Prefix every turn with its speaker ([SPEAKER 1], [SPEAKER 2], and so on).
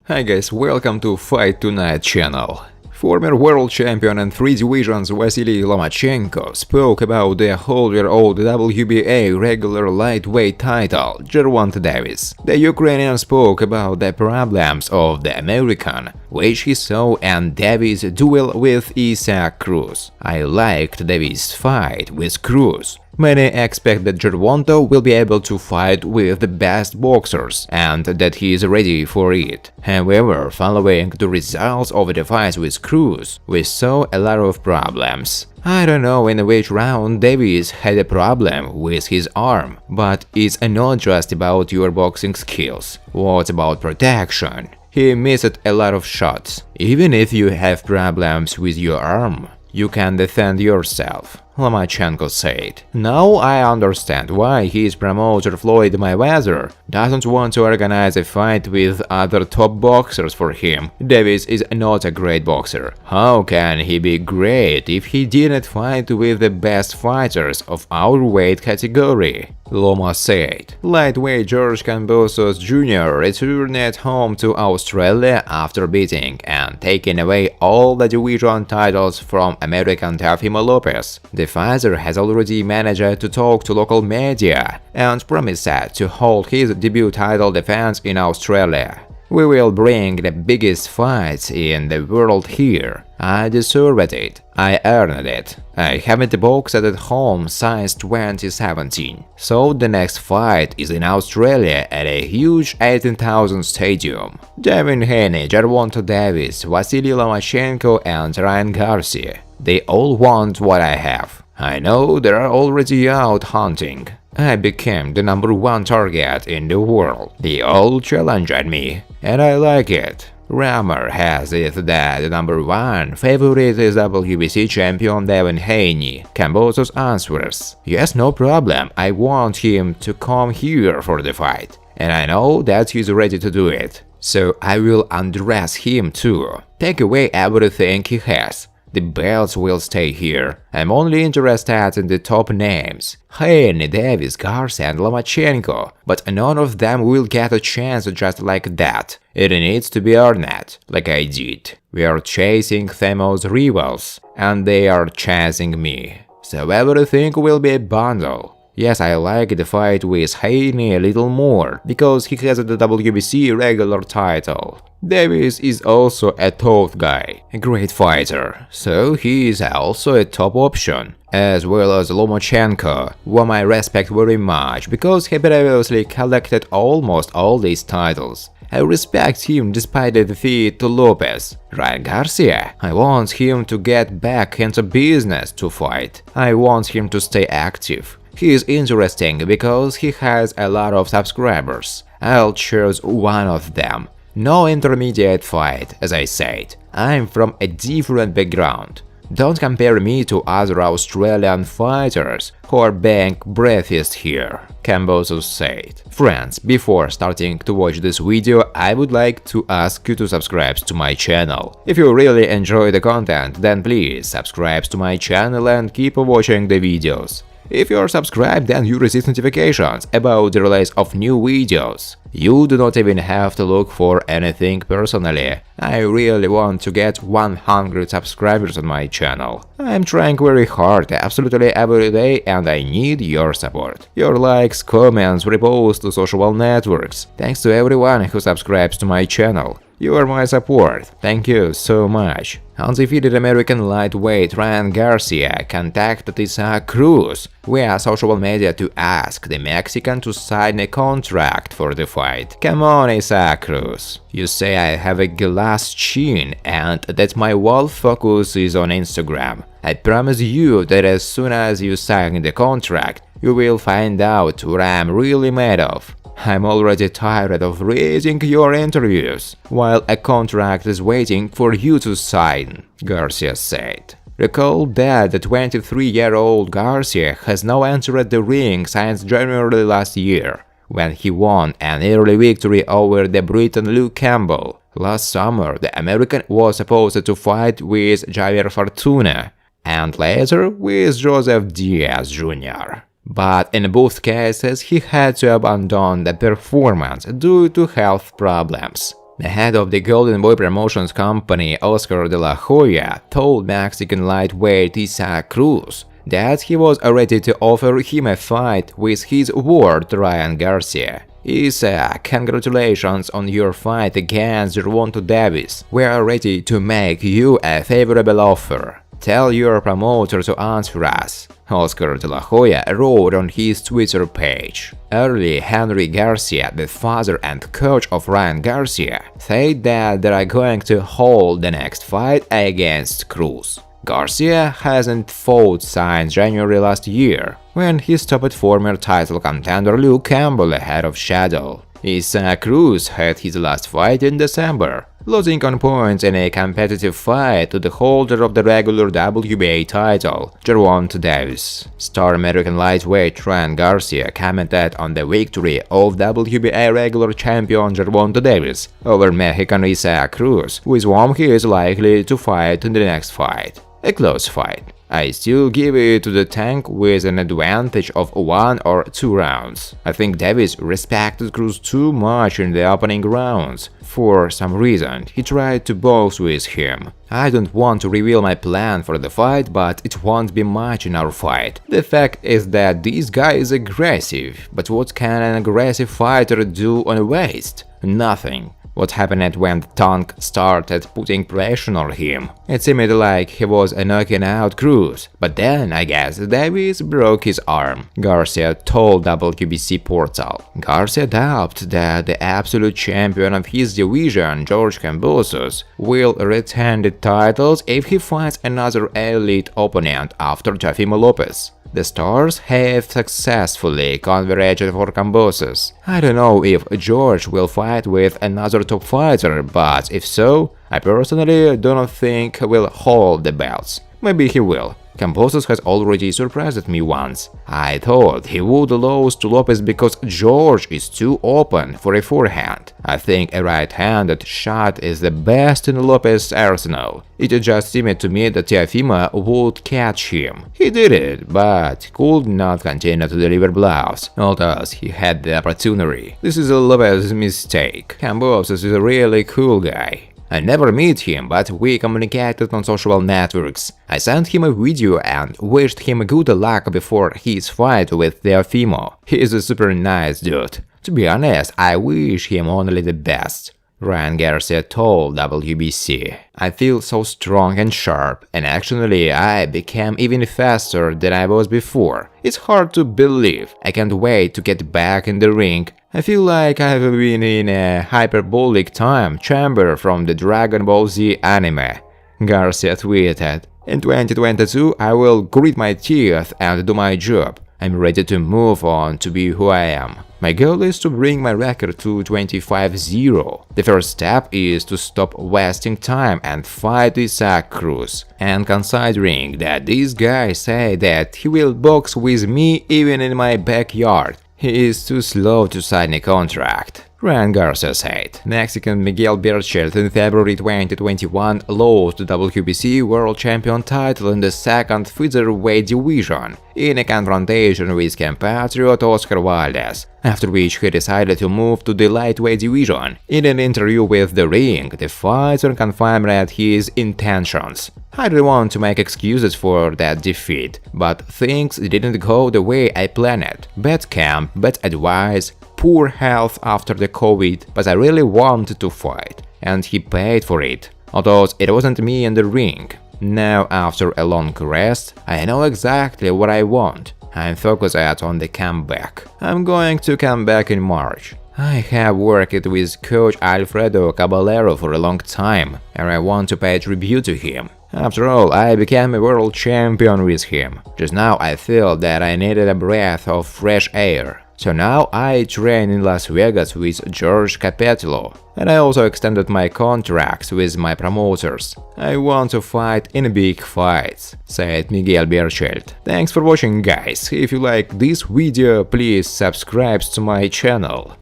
[SPEAKER 1] Hi guys, welcome to Fight Tonight channel. Former world champion in 3 divisions Vasily Lomachenko spoke about the holder of the WBA Regular lightweight title, Jervonte Davis. The Ukrainian spoke about the problems of the American, which he saw in Davis' duel with Isaac Cruz. I liked Davis' fight with Cruz. Many expect that Gervonta will be able to fight with the best boxers and that he is ready for it. However, following the results of the fight with Cruz, we saw a lot of problems. I don't know in which round Davis had a problem with his arm, but it's not just about your boxing skills. What about protection? He missed a lot of shots. Even if you have problems with your arm, you can defend yourself, Lomachenko said. Now I understand why his promoter Floyd Mayweather doesn't want to organize a fight with other top boxers for him. Davis is not a great boxer. How can he be great if he didn't fight with the best fighters of our weight category? Loma said. Lightweight George Kambosos Jr. returned home to Australia after beating and taking away all the division titles from American Teofimo Lopez. The fighter has already managed to talk to local media and promised to hold his debut title defense in Australia. We will bring the biggest fights in the world here. I deserved it. I earned it. I haven't boxed at home since 2017. So the next fight is in Australia at a huge 18,000 stadium. Devin Haney, Jervonte Davis, Vasily Lomachenko and Ryan Garcia. They all want what I have. I know they are already out hunting. I became the #1 target in the world. They all challenged me, and I like it. Rumor has it that the #1 favorite is WBC champion Devin Haney. Kambosos answers, yes, no problem, I want him to come here for the fight, and I know that he's ready to do it. So I will undress him too, take away everything he has. The belts will stay here. I'm only interested in the top names: Haney, Davis, Garcia and Lomachenko, but none of them will get a chance just like that. It needs to be earned, like I did. We are chasing famous rivals, and they are chasing me. So everything will be a bundle. Yes, I like the fight with Haney a little more, because he has the WBC regular title. Davis is also a tough guy, a great fighter, so he is also a top option, as well as Lomachenko, whom I respect very much because he previously collected almost all these titles. I respect him despite the defeat to Lopez. Ryan Garcia, I want him to get back into business to fight. I want him to stay active. He is interesting because he has a lot of subscribers. I'll choose one of them. No intermediate fight, as I said. I'm from a different background. Don't compare me to other Australian fighters who are being breathed here, Kambosos said. Friends, before starting to watch this video, I would like to ask you to subscribe to my channel. If you really enjoy the content, then please subscribe to my channel and keep watching the videos. If you are subscribed, then you receive notifications about the release of new videos. You do not even have to look for anything personally. I really want to get 100 subscribers on my channel. I'm trying very hard absolutely every day and I need your support. Your likes, comments, reposts to social networks. Thanks to everyone who subscribes to my channel. You are my support. Thank you so much. Undefeated American lightweight Ryan Garcia contacted Isaac Cruz via social media to ask the Mexican to sign a contract for the fight. Come on, Isaac Cruz. You say I have a glass chin and that my whole focus is on Instagram. I promise you that as soon as you sign the contract, you will find out what I'm really made of. I'm already tired of reading your interviews, while a contract is waiting for you to sign, Garcia said. Recall that the 23-year-old Garcia has now entered the ring since January last year, when he won an early victory over the Briton Luke Campbell. Last summer, the American was supposed to fight with Javier Fortuna, and later with Joseph Diaz Jr. But in both cases he had to abandon the performance due to health problems. The head of the Golden Boy promotions company, Oscar de la Hoya, told Mexican lightweight Isaac Cruz that he was ready to offer him a fight with his ward Ryan Garcia. Isaac, congratulations on your fight against Jervonte Davis. We are ready to make you a favorable offer. Tell your promoter to answer us, Oscar de la Hoya wrote on his Twitter page. Early Henry Garcia, the father and coach of Ryan Garcia, said that they are going to hold the next fight against Cruz. Garcia hasn't fought since January last year, when he stopped former title contender Luke Campbell ahead of schedule. Isaac Cruz had his last fight in December, losing on points in a competitive fight to the holder of the regular WBA title, Jervonte Davis. Star American lightweight Ryan Garcia commented on the victory of WBA regular champion Jervonte Davis over Mexican Isaac Cruz, with whom he is likely to fight in the next fight. A close fight. I still give it to the tank with an advantage of 1 or 2 rounds. I think Davis respected Cruz too much in the opening rounds. For some reason, he tried to box with him. I don't want to reveal my plan for the fight, but it won't be much in our fight. The fact is that this guy is aggressive, but what can an aggressive fighter do on a waist? Nothing. What happened when the tank started putting pressure on him? It seemed like he was knocking out Cruz, but then I guess Davis broke his arm, Garcia told WBC Portal. Garcia doubted that the absolute champion of his division, George Kambosos, will retain the titles if he fights another elite opponent after Teofimo Lopez. The stars have successfully converged for Kambosos. I don't know if George will fight with another top fighter, but if so, I personally don't think he will hold the belts. Maybe he will. Kambosos has already surprised me once. I thought he would lose to Lopez because George is too open for a forehand. I think a right-handed shot is the best in Lopez's arsenal. It just seemed to me that Teofimo would catch him. He did it, but could not continue to deliver blows, although he had the opportunity. This is a Lopez's mistake. Kambosos is a really cool guy. I never met him, but we communicated on social networks. I sent him a video and wished him good luck before his fight with Teofimo. He is a super nice dude. To be honest, I wish him only the best. Ryan Garcia told WBC. I feel so strong and sharp, and actually I became even faster than I was before. It's hard to believe. I can't wait to get back in the ring. I feel like I've been in a hyperbolic time chamber from the Dragon Ball Z anime. Garcia tweeted. In 2022, I will grit my teeth and do my job. I'm ready to move on to be who I am. My goal is to bring my record to 25-0. The first step is to stop wasting time and fight Isaac Cruz. And considering that this guy said that he will box with me even in my backyard, he is too slow to sign a contract. Ryan Garcia said. Mexican Miguel Berchelt in February 2021 lost the WBC World Champion title in the second featherweight division in a confrontation with compatriot Oscar Valdez, after which he decided to move to the lightweight division. In an interview with The Ring, the fighter confirmed his intentions. I don't want to make excuses for that defeat, but things didn't go the way I planned. Bad camp, bad advice, poor health after the COVID, but I really wanted to fight, and he paid for it, although it wasn't me in the ring. Now, after a long rest, I know exactly what I want. I'm focused on the comeback. I'm going to come back in March. I have worked with coach Alfredo Caballero for a long time, and I want to pay tribute to him. After all, I became a world champion with him. Just now I feel that I needed a breath of fresh air. So now I train in Las Vegas with George Capello, and I also extended my contracts with my promoters. I want to fight in big fights, said Miguel Berchelt. Thanks for watching, guys. If you like this video, please subscribe to my channel.